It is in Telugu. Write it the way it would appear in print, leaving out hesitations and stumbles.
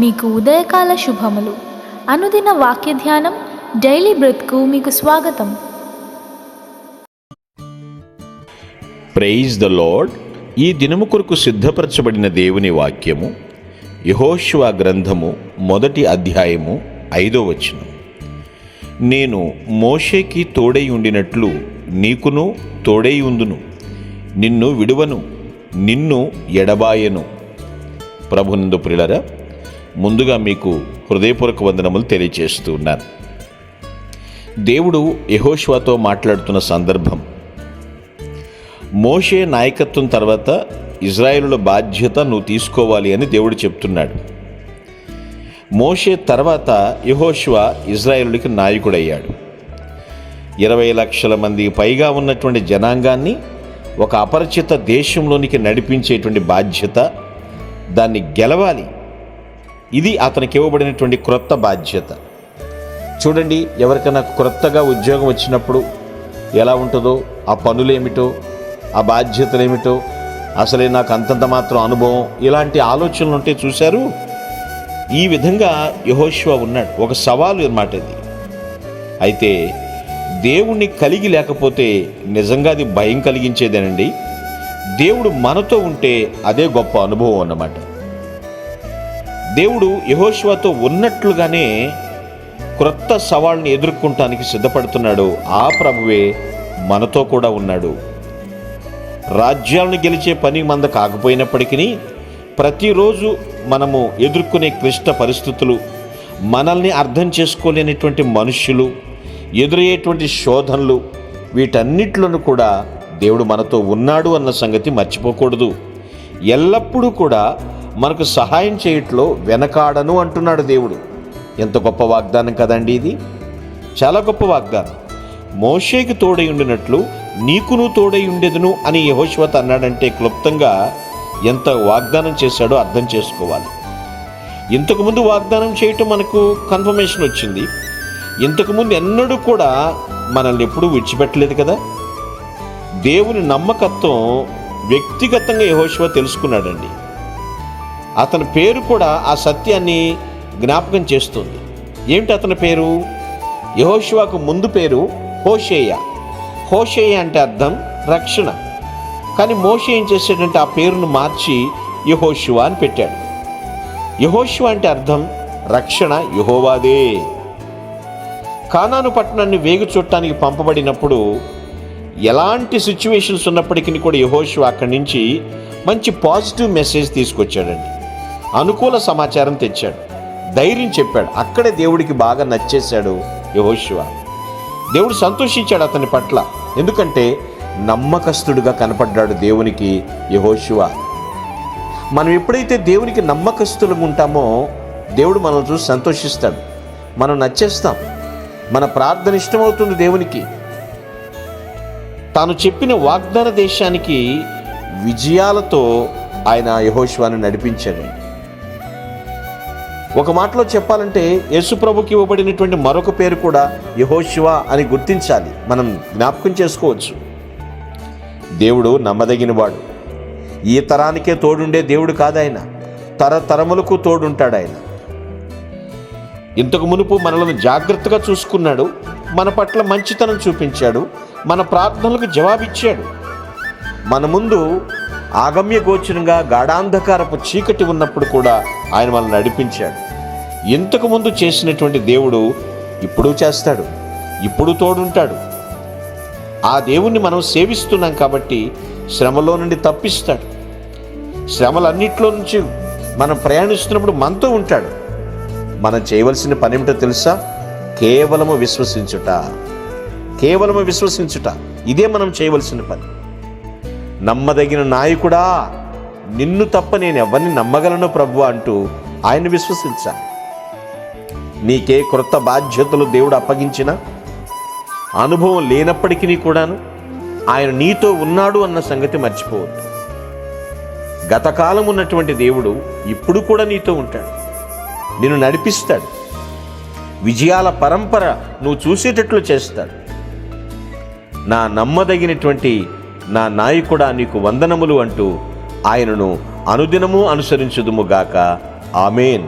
మీకు ఉదయకాల శుభములు. అనుదిన వాక్య ధ్యానం డైలీ బ్రెత్కు మీకు స్వాగతం. Praise the lord. ఈ దినము కొరకు సిద్ధపరచబడిన దేవుని వాక్యము యెహోషువ గ్రంథము 1వ అధ్యాయము 5వ వచనం. నేను మోషేకి తోడై ఉండినట్లు నీకును తోడై ఉందును, నిన్ను విడువను, నిన్ను ఎడబాయను. ప్రభునందు ప్రియులారా, ముందుగా మీకు హృదయపూర్వక వందనములు తెలియజేస్తూ ఉన్నాను. దేవుడు యెహోషువతో మాట్లాడుతున్న సందర్భం, మోషే నాయకత్వం తర్వాత ఇజ్రాయేలుల బాధ్యత నువ్వు తీసుకోవాలి అని దేవుడు చెప్తున్నాడు. మోషే తర్వాత యెహోషువ ఇజ్రాయేలుకి నాయకుడయ్యాడు. 20 లక్షల మందికి పైగా ఉన్నటువంటి జనాంగాన్ని ఒక అపరిచిత దేశంలోనికి నడిపించేటువంటి బాధ్యత, దాన్ని గెలవాలి. ఇది అతనికి ఇవ్వబడినటువంటి క్రొత్త బాధ్యత. చూడండి, ఎవరికైనా క్రొత్తగా ఉద్యోగం వచ్చినప్పుడు ఎలా ఉంటుందో, ఆ పనులేమిటో, ఆ బాధ్యతలేమిటో, అసలే నాకు అంతంత మాత్రం అనుభవం, ఇలాంటి ఆలోచనలు ఉంటే చూశారు. ఈ విధంగా యెహోషువ ఉన్నాడు. ఒక సవాలు అన్నమాట ఇది. అయితే దేవుణ్ణి కలిగి లేకపోతే నిజంగా అది భయం కలిగించేదేనండి. దేవుడు మనతో ఉంటే అదే గొప్ప అనుభవం అన్నమాట. దేవుడు యెహోషువతో ఉన్నట్లుగానే క్రొత్త సవాళ్ళని ఎదుర్కొంటానికి సిద్ధపడుతున్నాడు. ఆ ప్రభువే మనతో కూడా ఉన్నాడు. రాజ్యాలను గెలిచే పని మంద కాకపోయినప్పటికీ ప్రతిరోజు మనము ఎదుర్కొనే క్లిష్ట పరిస్థితులు, మనల్ని అర్థం చేసుకోలేనటువంటి మనుష్యులు, ఎదురయ్యేటువంటి శోధనలు, వీటన్నిటిలోనూ కూడా దేవుడు మనతో ఉన్నాడు అన్న సంగతి మర్చిపోకూడదు. ఎల్లప్పుడూ కూడా మనకు సహాయం చేయట్లో వెనకాడను అంటున్నాడు దేవుడు. ఎంత గొప్ప వాగ్దానం కదండి ఇది. చాలా గొప్ప వాగ్దానం. మోషేకి తోడై ఉండినట్లు నీకును తోడై ఉండేదును అని యెహోషువతో అన్నాడంటే క్లుప్తంగా ఎంత వాగ్దానం చేశాడో అర్థం చేసుకోవాలి. ఇంతకుముందు వాగ్దానం చేయటం మనకు కన్ఫర్మేషన్ వచ్చింది. ఇంతకుముందు ఎన్నడూ కూడా మనల్ని ఎప్పుడూ విడిచిపెట్టలేదు కదా. దేవుని నమ్మకత్వం వ్యక్తిగతంగా యెహోషువ తెలుసుకున్నాడండి. అతని పేరు కూడా ఆ సత్యాన్ని జ్ఞాపకం చేస్తుంది. ఏమిటి అతని పేరు? యెహోషువకు ముందు పేరు హోషేయ. హోషేయ అంటే అర్థం రక్షణ. కానీ మోషే ఏం చేశాడంటే ఆ పేరును మార్చి యెహోషువ అని పెట్టాడు. యెహోషువ అంటే అర్థం రక్షణ యెహోవాదే. కానాను పట్టణాన్ని వేగు చూడటానికి పంపబడినప్పుడు ఎలాంటి సిచ్యువేషన్స్ ఉన్నప్పటికీ కూడా యెహోషువ అక్కడి నుంచి మంచి పాజిటివ్ మెసేజ్ తీసుకొచ్చాడండి. అనుకూల సమాచారం తెచ్చాడు, ధైర్యం చెప్పాడు. అక్కడే దేవుడికి బాగా నచ్చేశాడు యెహోషువ. దేవుడు సంతోషించాడు అతని పట్ల. ఎందుకంటే నమ్మకస్తుడిగా కనపడ్డాడు దేవునికి యెహోషువ. మనం ఎప్పుడైతే దేవునికి నమ్మకస్తులుగా ఉంటామో దేవుడు మనల్ని చూసి సంతోషిస్తాడు. మనం నచ్చేస్తాం. మన ప్రార్థన ఇష్టమవుతుంది దేవునికి. తాను చెప్పిన వాగ్దాన దేశానికి విజయాలతో ఆయన యెహోషువను నడిపించాడు. ఒక మాటలో చెప్పాలంటే యేసుప్రభుకి ఇవ్వబడినటువంటి మరొక పేరు కూడా యెహోషువ అని గుర్తించాలి. మనం జ్ఞాపకం చేసుకోవచ్చు. దేవుడు నమ్మదగినవాడు. ఈ తరానికే తోడుండే దేవుడు కాదు ఆయన, తరతరములకు తోడుంటాడు ఆయన. ఇంతకు మునుపు మనల్ని జాగ్రత్తగా చూసుకున్నాడు, మన పట్ల మంచితనం చూపించాడు, మన ప్రార్థనలకు జవాబిచ్చాడు. మన ముందు ఆగమ్య గోచరంగా గాఢాంధకారపు చీకటి ఉన్నప్పుడు కూడా ఆయన మనల్ని నడిపించాడు. ఇంతకు ముందు చేసినటువంటి దేవుడు ఇప్పుడు చేస్తాడు, ఇప్పుడు తోడుంటాడు. ఆ దేవుణ్ణి మనం సేవిస్తున్నాం కాబట్టి శ్రమలో నుండి తప్పిస్తాడు. శ్రమలన్నిట్లో నుంచి మనం ప్రయాణిస్తున్నప్పుడు మనతో ఉంటాడు. మనం చేయవలసిన పని ఏమిటో తెలుసా? కేవలము విశ్వసించుట. కేవలము విశ్వసించుట, ఇదే మనం చేయవలసిన పని. నమ్మదగిన నాయకుడా, నిన్ను తప్ప నేను ఎవరిని నమ్మగలను ప్రభువా అంటూ ఆయన విశ్వసించాలి. నీకే క్రొత్త బాధ్యతలు దేవుడు అప్పగించిన అనుభవం లేనప్పటికీ కూడాను ఆయన నీతో ఉన్నాడు అన్న సంగతి మర్చిపోవద్దు. గతకాలం ఉన్నటువంటి దేవుడు ఇప్పుడు కూడా నీతో ఉంటాడు, నిన్ను నడిపిస్తాడు. విజయాల పరంపర నువ్వు చూసేటట్లు చేస్తాడు. నా నమ్మదగినటువంటి నా నాయకుడా నీకు వందనములు అంటూ ఆయనను అనుదినము అనుసరించుదుముగాక. ఆమేన్.